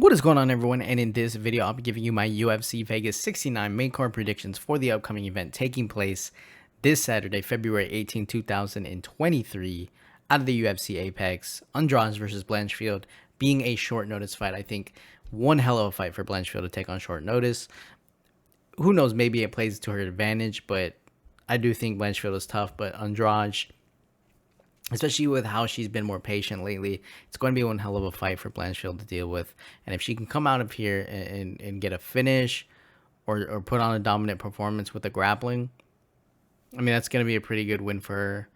What is going on, everyone? And in this video, I'll be giving you my UFC Vegas 69 main card predictions for the upcoming event taking place this Saturday, February 18, 2023, out of the UFC Apex. Andrade versus Blanchfield being a short notice fight. I think one hell of a fight for Blanchfield to take on short notice. Who knows, maybe it plays to her advantage, but I do think Blanchfield is tough. But Andrade, especially with how she's been more patient lately, it's going to be one hell of a fight for Blanchfield to deal with. And if she can come out of here and get a finish or put on a dominant performance with the grappling, I mean, that's going to be a pretty good win for her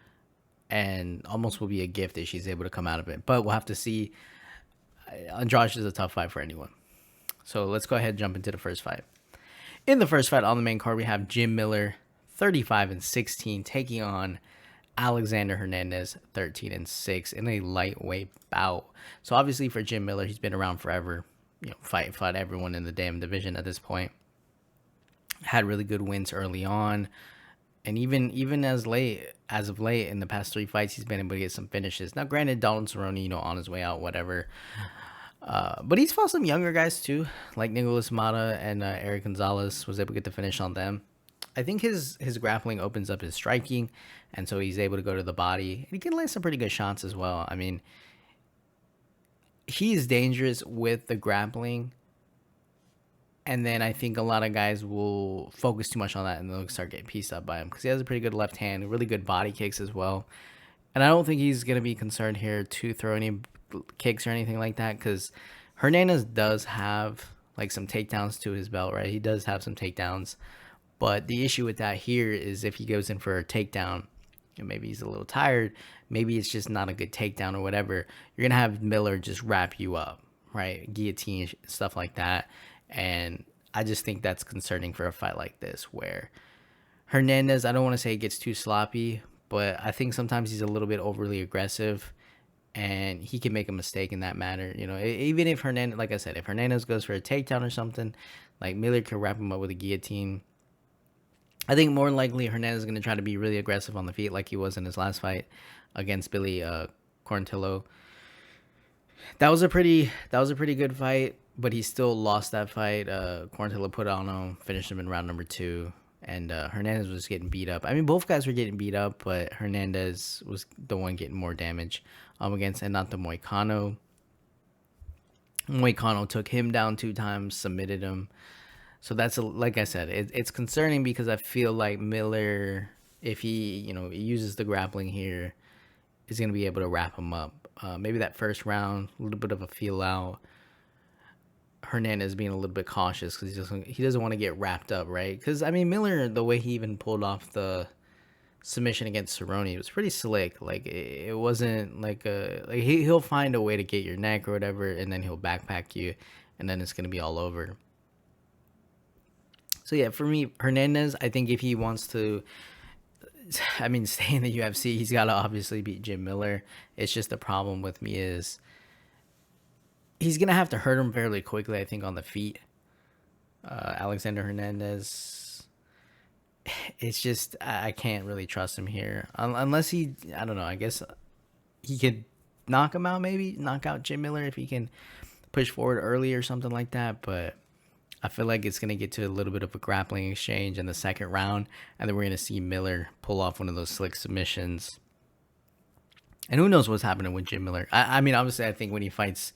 and almost will be a gift if she's able to come out of it. But we'll have to see. Andrade is a tough fight for anyone. So let's go ahead and jump into the first fight. In the first fight on the main card, we have Jim Miller, 35-16, taking on Alexander Hernandez, 13-6, in a lightweight bout. So obviously for Jim Miller, he's been around forever. You know, fought everyone in the damn division at this point. Had really good wins early on, and even as of late in the past 3 fights, he's been able to get some finishes. Now, granted, Donald Cerrone, on his way out, whatever. But he's fought some younger guys too, like Nicolas Mata and Eric Gonzalez. Was able to get the finish on them. I think his grappling opens up his striking, and so he's able to go to the body. And he can land some pretty good shots as well. I mean, he's dangerous with the grappling, and then I think a lot of guys will focus too much on that, and they'll start getting pieced up by him because he has a pretty good left hand, really good body kicks as well. And I don't think he's going to be concerned here to throw any kicks or anything like that, because Hernandez does have like some takedowns to his belt, right? He does have some takedowns. But the issue with that here is if he goes in for a takedown, and maybe he's a little tired, maybe it's just not a good takedown or whatever, you're going to have Miller just wrap you up, right? Guillotine, stuff like that. And I just think that's concerning for a fight like this, where Hernandez, I don't want to say he gets too sloppy, but I think sometimes he's a little bit overly aggressive, and he can make a mistake in that matter. Even if Hernandez, like I said, if Hernandez goes for a takedown or something, like Miller could wrap him up with a guillotine. I think more likely Hernandez is going to try to be really aggressive on the feet like he was in his last fight against Billy Quarantillo. That was a pretty good fight, but he still lost that fight. Quarantillo put on him, finished him in round number 2, and Hernandez was getting beat up. I mean, both guys were getting beat up, but Hernandez was the one getting more damage against Renato Moicano. Moicano took him down 2 times, submitted him. So that's, like I said, it's concerning because I feel like Miller, if he, uses the grappling here, is going to be able to wrap him up. Maybe that first round, a little bit of a feel out. Hernandez being a little bit cautious because he doesn't want to get wrapped up, right? Because, I mean, Miller, the way he even pulled off the submission against Cerrone, it was pretty slick. Like, it wasn't like he'll find a way to get your neck or whatever, and then he'll backpack you, and then it's going to be all over. So, yeah, for me, Hernandez, I think if he wants to, stay in the UFC, he's got to obviously beat Jim Miller. It's just the problem with me is he's going to have to hurt him fairly quickly, I think, on the feet. Alexander Hernandez, it's just, I can't really trust him here. Unless he, I don't know, I guess he could knock him out, maybe, knock out Jim Miller if he can push forward early or something like that, but I feel like it's going to get to a little bit of a grappling exchange in the second round, and then we're going to see Miller pull off one of those slick submissions. And who knows what's happening with Jim Miller. I mean, obviously, I think when he fights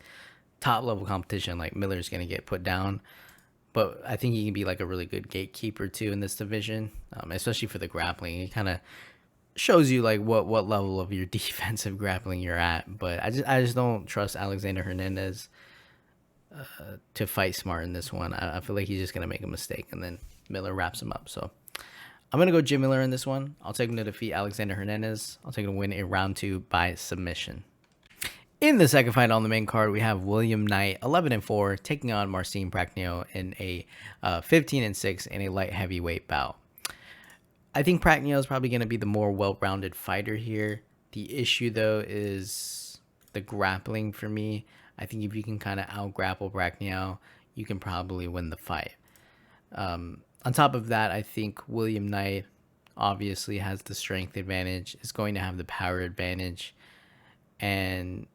top-level competition, like, Miller's going to get put down. But I think he can be, like, a really good gatekeeper, too, in this division, especially for the grappling. It kind of shows you, like, what level of your defensive grappling you're at. But I just don't trust Alexander Hernandez to fight smart in this one. I feel like he's just going to make a mistake, and then Miller wraps him up. So I'm going to go Jim Miller in this one. I'll take him to defeat Alexander Hernandez. I'll take him to win in round 2 by submission. In the second fight on the main card, we have William Knight, 11-4, taking on Marcin Prachnio in a 15-6 in a light heavyweight bout. I think Prachnio is probably going to be the more well-rounded fighter here. The issue, though, is the grappling for me. I think if you can kind of out-grapple Prachnio, you can probably win the fight. On top of that, I think William Knight obviously has the strength advantage, is going to have the power advantage, and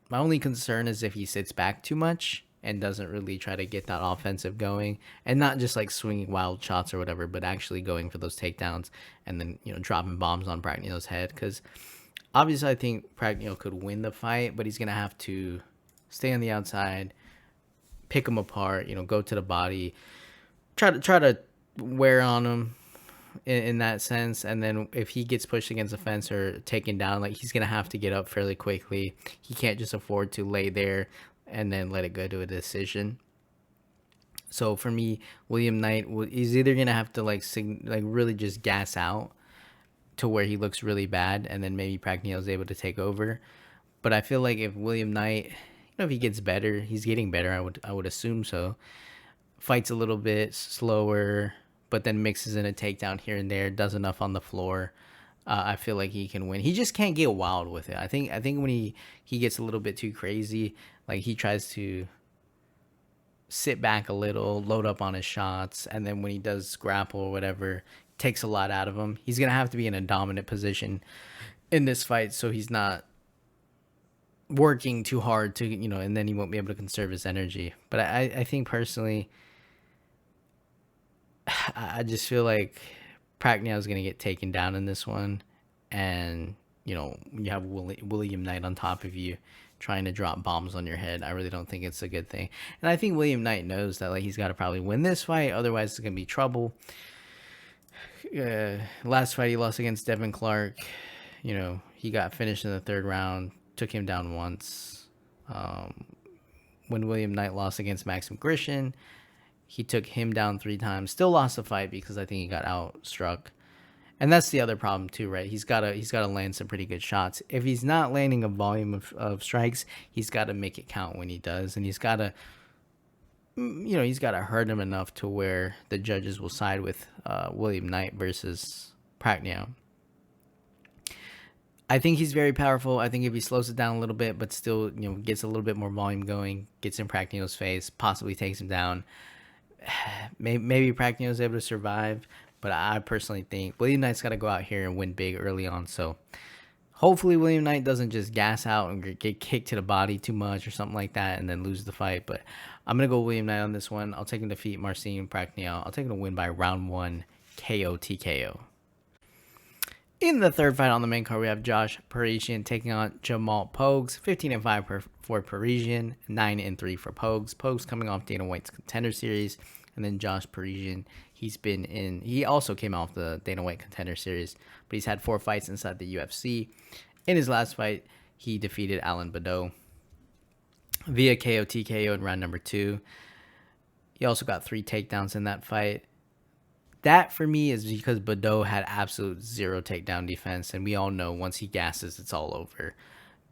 my only concern is if he sits back too much. and doesn't really try to get that offensive going, and not just like swinging wild shots or whatever, but actually going for those takedowns and then, dropping bombs on Prachnio's head. Because obviously I think Prachnio could win the fight, but he's going to have to stay on the outside, pick him apart, go to the body, try to wear on him in that sense. And then if he gets pushed against the fence or taken down, like, he's going to have to get up fairly quickly. He can't just afford to lay there and then let it go to a decision. So for me, William Knight is either going to have to like really just gas out to where he looks really bad, and then maybe Prachnio is able to take over. But I feel like if William Knight, if he gets better, he's getting better, I would assume so, fights a little bit slower, but then mixes in a takedown here and there, does enough on the floor, I feel like he can win. He just can't get wild with it. I think when he gets a little bit too crazy, like he tries to sit back a little, load up on his shots, and then when he does grapple or whatever, takes a lot out of him. He's gonna have to be in a dominant position in this fight, so he's not working too hard to, and then he won't be able to conserve his energy. But I think personally, I just feel like Prachnio is going to get taken down in this one. And, you have William Knight on top of you trying to drop bombs on your head. I really don't think it's a good thing. And I think William Knight knows that, like, he's got to probably win this fight. Otherwise, it's going to be trouble. Last fight he lost against Devin Clark. He got finished in the third round. Took him down once. When William Knight lost against Maxim Grishin, he took him down 3 times. Still lost the fight because I think he got outstruck. And that's the other problem too, right? He's got to land some pretty good shots. If he's not landing a volume of strikes, he's got to make it count when he does, and he's got to hurt him enough to where the judges will side with William Knight versus Prachnio. I think he's very powerful. I think if he slows it down a little bit, but still, gets a little bit more volume going, gets in Prachnio's face, possibly takes him down, maybe Prachnio is able to survive. But I personally think William Knight's got to go out here and win big early on. So hopefully William Knight doesn't just gas out and get kicked to the body too much or something like that and then lose the fight. But I'm going to go William Knight on this one. I'll take him to defeat Marcin Prachnio. I'll take him to win by round 1 KO TKO. In the third fight on the main card, we have Josh Parisian taking on Jamal Pogues. 15-5 for Parisian, 9-3 for Pogues. Pogues coming off Dana White's Contender Series. And then Josh Parisian, he also came off the Dana White Contender Series, but he's had 4 fights inside the UFC. In his last fight, he defeated Alan Badeau via KO TKO in round number 2. He also got 3 takedowns in that fight. That, for me, is because Badeau had absolute 0 takedown defense, and we all know once he gasses, it's all over.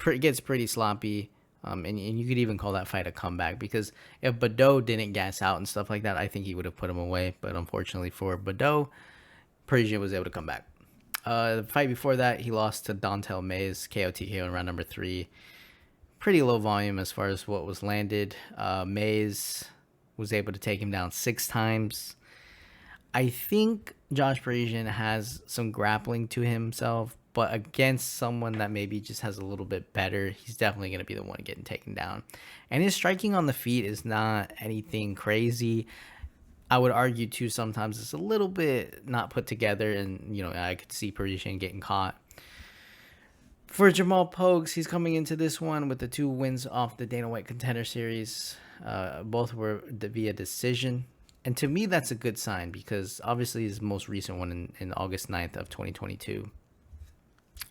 It gets pretty sloppy, and you could even call that fight a comeback, because if Badeau didn't gas out and stuff like that, I think he would have put him away. But unfortunately for Badeau, Parisian was able to come back. The fight before that, he lost to Dontel Mays, KO TKO in round number 3. Pretty low volume as far as what was landed. Mays was able to take him down 6 times. I think Josh Parisian has some grappling to himself, but against someone that maybe just has a little bit better, he's definitely going to be the one getting taken down. And his striking on the feet is not anything crazy. I would argue, too, sometimes it's a little bit not put together, and, I could see Parisian getting caught. For Jamal Pogues, he's coming into this one with the 2 wins off the Dana White Contender Series. Both were via decision. And to me, that's a good sign, because obviously his most recent one in August 9th of 2022.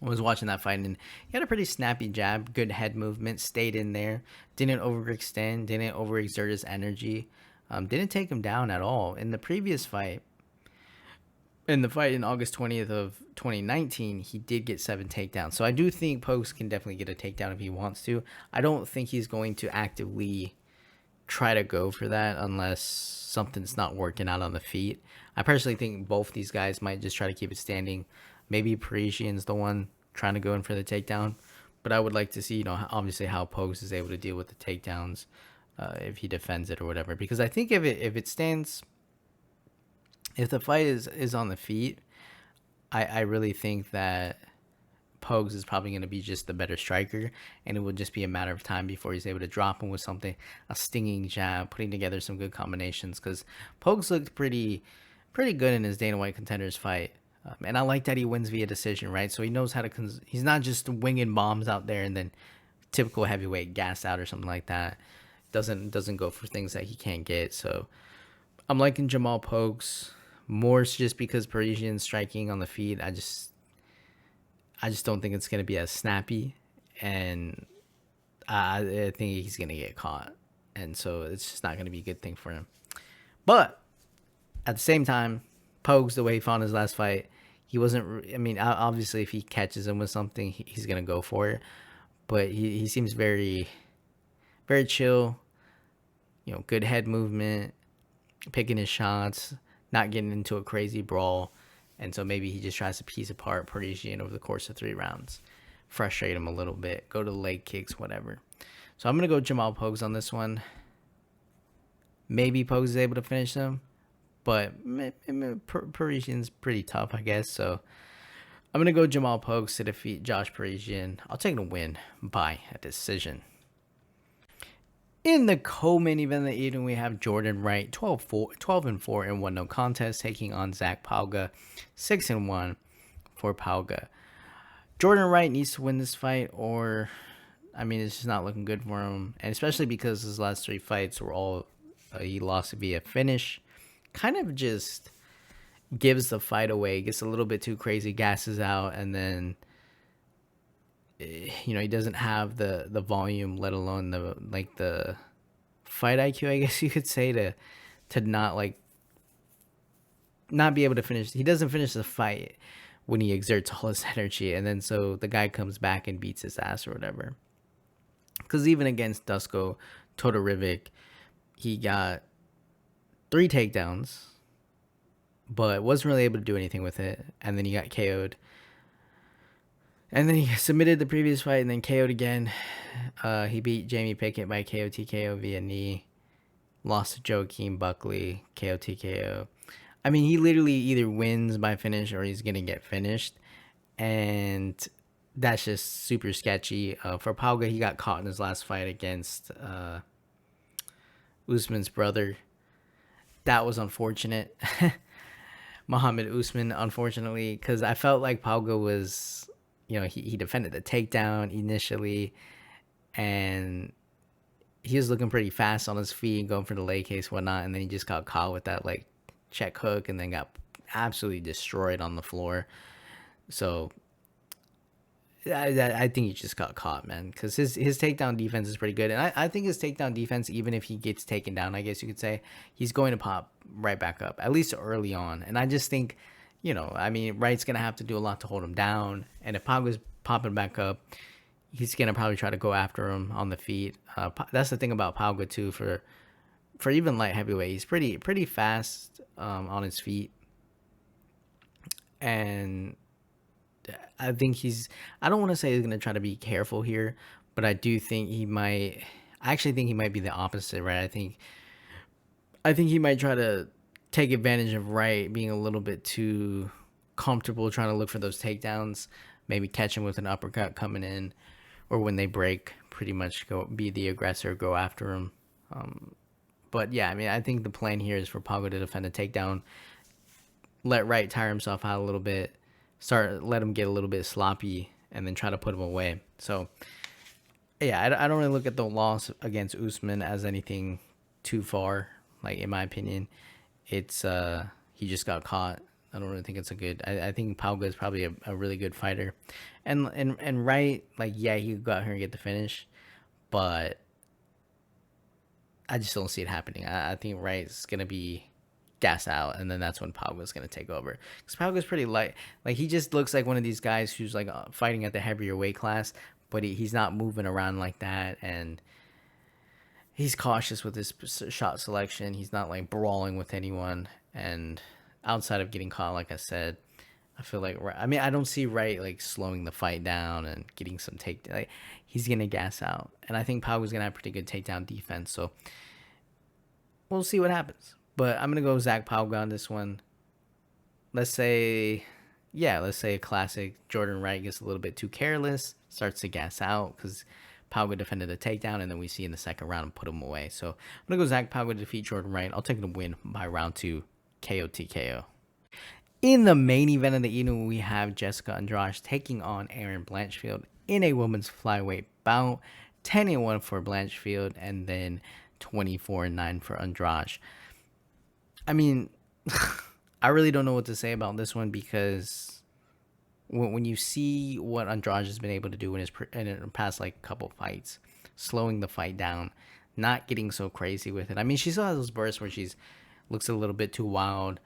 I was watching that fight, and he had a pretty snappy jab, good head movement, stayed in there, didn't overextend, didn't overexert his energy, didn't take him down at all. In the previous fight, in the fight in August 20th of 2019, he did get 7 takedowns. So I do think Pogues can definitely get a takedown if he wants to. I don't think he's going to actively try to go for that unless something's not working out on the feet. I personally think both these guys might just try to keep it standing. Maybe Parisian's the one trying to go in for the takedown, but I would like to see, obviously how Pogues is able to deal with the takedowns if he defends it or whatever. Because I think if it stands, if the fight is on the feet, I really think that Pogues is probably going to be just the better striker, and it will just be a matter of time before he's able to drop him with something, a stinging jab, putting together some good combinations. Because Pogues looked pretty good in his Dana White Contenders fight. And I like that he wins via decision, right? So he knows how to. He's not just winging bombs out there and then typical heavyweight gas out or something like that. Doesn't go for things that he can't get. So I'm liking Jamal Pogues more just because Parisian striking on the feet. I just don't think it's gonna be as snappy, and I think he's gonna get caught, and so it's just not gonna be a good thing for him. But at the same time, Pogues, the way he fought in his last fight, he wasn't. I mean, obviously, if he catches him with something, he's gonna go for it. But he seems very, very chill. Good head movement, picking his shots, not getting into a crazy brawl. And so maybe he just tries to piece apart Parisian over the course of 3 rounds, frustrate him a little bit, go to leg kicks, whatever. So I'm gonna go Jamal Pogues on this one. Maybe Pogues is able to finish him, but Parisian's pretty tough, I guess. So I'm going to go Jamal Pogues to defeat Josh Parisian. I'll take a win by a decision. In the co-main event of the evening, we have Jordan Wright, 12-4 in 1 no contest, taking on Zach Pauga, 6-1 for Pauga. Jordan Wright needs to win this fight, or it's just not looking good for him, and especially because his last 3 fights were all he lost via finish. Kind of just gives the fight away, gets a little bit too crazy, gasses out, and then he doesn't have the volume, let alone the fight IQ, I guess you could say, to not be able to finish. He doesn't finish the fight when he exerts all his energy, and then so the guy comes back and beats his ass or whatever. Because even against Dusko Todorovic, he got 3 takedowns, but wasn't really able to do anything with it, and then he got KO'd. And then he submitted the previous fight and then KO'd again. He beat Jamie Pickett by KO TKO via knee. Lost to Joaquin Buckley, KO TKO. He literally either wins by finish or he's going to get finished. And that's just super sketchy. For Pauga, he got caught in his last fight against Usman's brother. That was unfortunate. Muhammad Usman, unfortunately, because I felt like Pauga was, he defended the takedown initially, and he was looking pretty fast on his feet, going for the leg case, whatnot, and then he just got caught with that check hook, and then got absolutely destroyed on the floor. So I think he just got caught, man, because his takedown defense is pretty good. And I think his takedown defense, even if he gets taken down, I guess you could say, he's going to pop right back up, at least early on. And I just think, Wright's going to have to do a lot to hold him down. And if Pauga's popping back up, he's going to probably try to go after him on the feet. That's the thing about Pauga, too, for even light heavyweight. He's pretty fast on his feet. And I think I don't want to say he's going to try to be careful here, but I do think I actually think he might be the opposite, right? I think he might try to take advantage of Wright being a little bit too comfortable trying to look for those takedowns, maybe catch him with an uppercut coming in, or when they break, pretty much be the aggressor, go after him. But yeah, I think the plan here is for Pogo to defend a takedown, let Wright tire himself out a little bit, let him get a little bit sloppy, and then try to put him away. So yeah, I don't really look at the loss against Usman as anything too far. In my opinion, it's he just got caught. I don't really think it's a good. I think Pauga is probably a really good fighter, and Wright, yeah, he could go out here and get the finish, but I just don't see it happening. I think Wright's gonna be gas out, and then that's when Pauga's gonna take over, because Pauga's pretty light. He just looks like one of these guys who's fighting at the heavier weight class, but he's not moving around like that, and he's cautious with his shot selection. He's not brawling with anyone, and outside of getting caught, like I said, I feel like I don't see Wright slowing the fight down and getting some takedown. He's gonna gas out, and I think Pauga's gonna have pretty good takedown defense. So we'll see what happens. But I'm going to go Zach Pauga on this one. Let's say, yeah, let's say a classic Jordan Wright gets a little bit too careless, starts to gas out because Pauga defended a takedown, and then we see in the second round and put him away. So I'm gonna go Zach Pauga to defeat Jordan Wright. I'll take the win by round 2, KO TKO. In the main event of the evening, we have Jéssica Andrade taking on Erin Blanchfield in a women's flyweight bout. 10-1 for Blanchfield, and then 24-9 for Andrade. I mean, I really don't know what to say about this one, because when you see what Andrade has been able to do in his past like couple fights, slowing the fight down, not getting so crazy with it. I mean, she still has those bursts where she's looks a little bit too wild,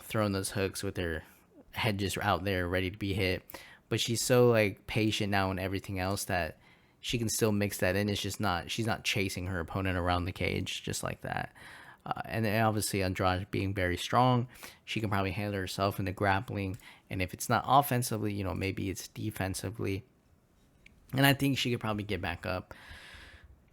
throwing those hooks with her head just out there ready to be hit. But she's so like patient now and everything else that she can still mix that in. It's just not, she's not chasing her opponent around the cage just like that. And then obviously Andrade being very strong, she can probably handle herself in the grappling. And if it's not offensively, maybe it's defensively. And I think she could probably get back up.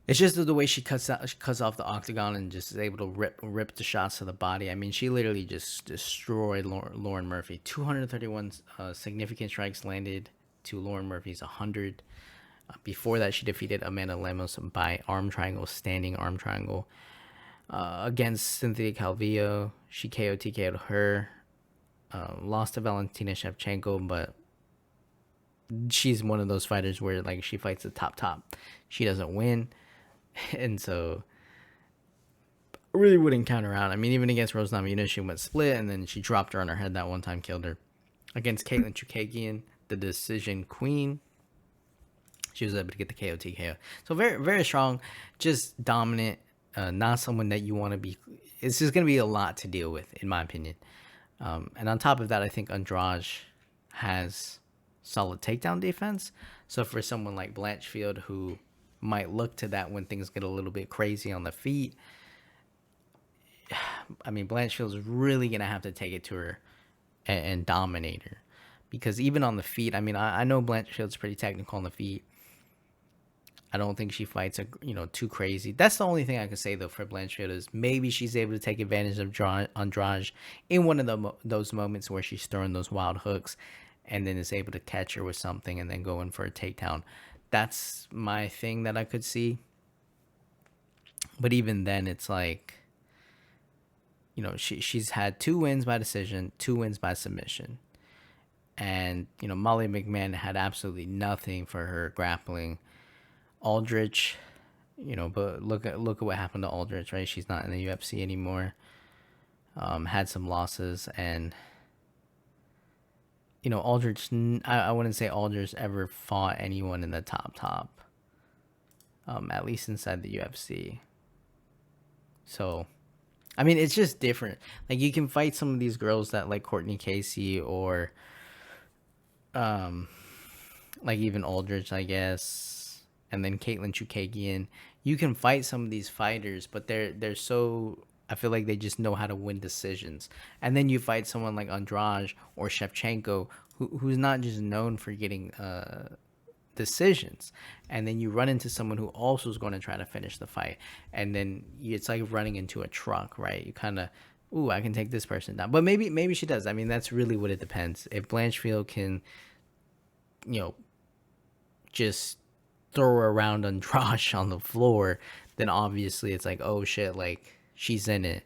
It's just the way she cuts off the octagon and just is able to rip the shots to the body. I mean, she literally just destroyed Lauren Murphy. 231 significant strikes landed to Lauren Murphy's 100. Before that, she defeated Amanda Lemos by arm triangle, standing arm triangle. Against Cynthia Calvillo, she KO TKO'd her. Lost to Valentina Shevchenko, but she's one of those fighters where like she fights the top. She doesn't win. And so I really wouldn't count her out. I mean, even against Rose Namajunas, she went split, and then she dropped her on her head that one time, killed her. Against Caitlin Chukagian, the decision queen, she was able to get the KO TKO. So very, very strong, just dominant, not someone that you want to be. It's just going to be a lot to deal with, in my opinion. And on top of that, I think Andrade has solid takedown defense. So for someone like Blanchfield, who might look to that when things get a little bit crazy on the feet, I mean, Blanchfield's really going to have to take it to her and dominate her. Because even on the feet, I mean, I know Blanchfield's pretty technical on the feet. I don't think she fights too crazy. That's the only thing I can say though for Blanchfield, is maybe she's able to take advantage of Andrade in one of those moments where she's throwing those wild hooks, and then is able to catch her with something and then go in for a takedown. That's my thing that I could see. But even then, it's like, she's had 2 wins by decision, 2 wins by submission. And, Molly McMahon had absolutely nothing for her grappling. Aldrich, but look at what happened to Aldrich, right? She's not in the UFC anymore. Had some losses, and Aldrich, I wouldn't say Aldrich ever fought anyone in the top, at least inside the UFC. So, I mean, it's just different. Like, you can fight some of these girls that like Courtney Casey, or like even Aldrich, I guess, and then Caitlin Chukagian. You can fight some of these fighters, but they're so, I feel like they just know how to win decisions. And then you fight someone like Andrade or Shevchenko, who's not just known for getting decisions. And then you run into someone who also is going to try to finish the fight. And then it's like running into a truck, right? You kind of, ooh, I can take this person down. But maybe she does. I mean, that's really what it depends. If Blanchfield can, just throw around Andrade on the floor, then obviously it's like, oh shit, like, she's in it.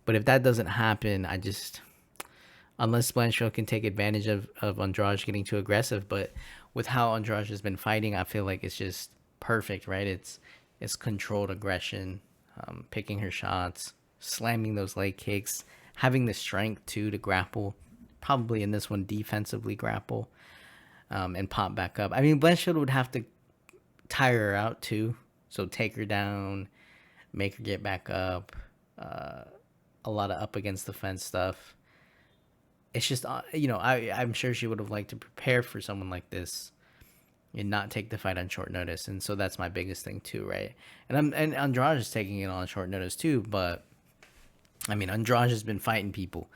But if that doesn't happen, unless Blanchfield can take advantage of Andrade getting too aggressive. But with how Andrade has been fighting, I feel like it's just perfect, right? It's controlled aggression, picking her shots, slamming those leg kicks, having the strength too to grapple, probably in this one defensively grapple, and pop back up. I mean, Blanchfield would have to tire her out too, so take her down, make her get back up, a lot of up against the fence stuff. It's just, I'm sure she would have liked to prepare for someone like this and not take the fight on short notice. And so that's my biggest thing too, right? And Andrade is taking it on short notice too, but I mean, Andrade has been fighting people.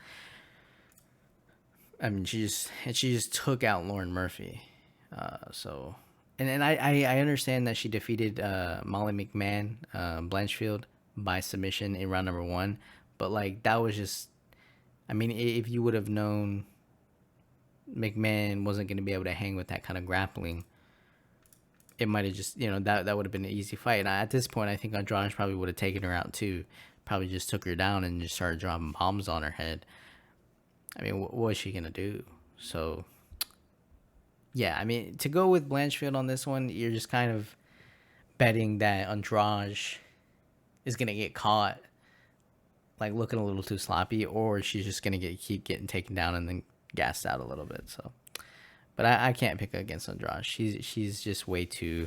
I mean, she just took out Lauren Murphy. So, and I understand that she defeated Molly McMahon, Blanchfield, by submission in round number 1, but like, that was just, I mean, if you would have known McMahon wasn't going to be able to hang with that kind of grappling, it might have just, that would have been an easy fight. And at this point, I think Andrade probably would have taken her out too. Probably just took her down and just started dropping bombs on her head. I mean, what was she going to do? So, yeah, I mean, to go with Blanchfield on this one, you're just kind of betting that Andrade is going to get caught, like, looking a little too sloppy, or she's just going to keep getting taken down and then gassed out a little bit. So, but I can't pick against Andrade. She's just way too...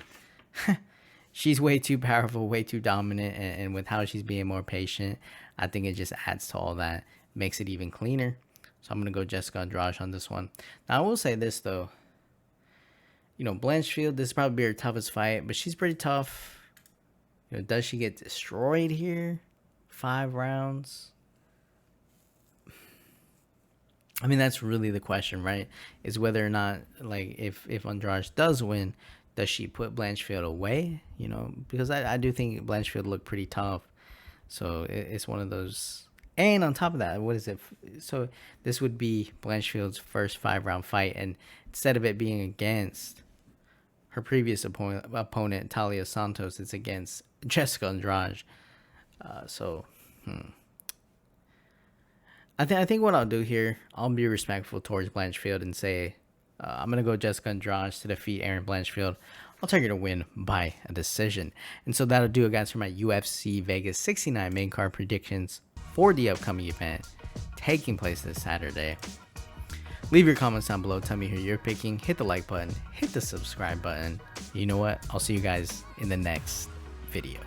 she's way too powerful, way too dominant, and with how she's being more patient, I think it just adds to all that, makes it even cleaner. So I'm going to go Jéssica Andrade on this one. Now, I will say this, though. Blanchfield, this is probably her toughest fight, but she's pretty tough. Does she get destroyed here? 5 rounds? I mean, that's really the question, right? Is whether or not, like, if Andrade does win, does she put Blanchfield away? Because I do think Blanchfield looked pretty tough. So it's one of those. And on top of that, what is it? So this would be Blanchfield's first 5-round fight. And instead of it being against her previous opponent, Talia Santos, it's against Jéssica Andrade. I think what I'll do here, I'll be respectful towards Blanchfield and say I'm going to go Jéssica Andrade to defeat Erin Blanchfield. I'll take her to win by a decision. And so that'll do it, guys, for my UFC Vegas 69 main card predictions for the upcoming event taking place this Saturday. Leave your comments down below. Tell me who you're picking. Hit the like button. Hit the subscribe button. You know what? I'll see you guys in the next video.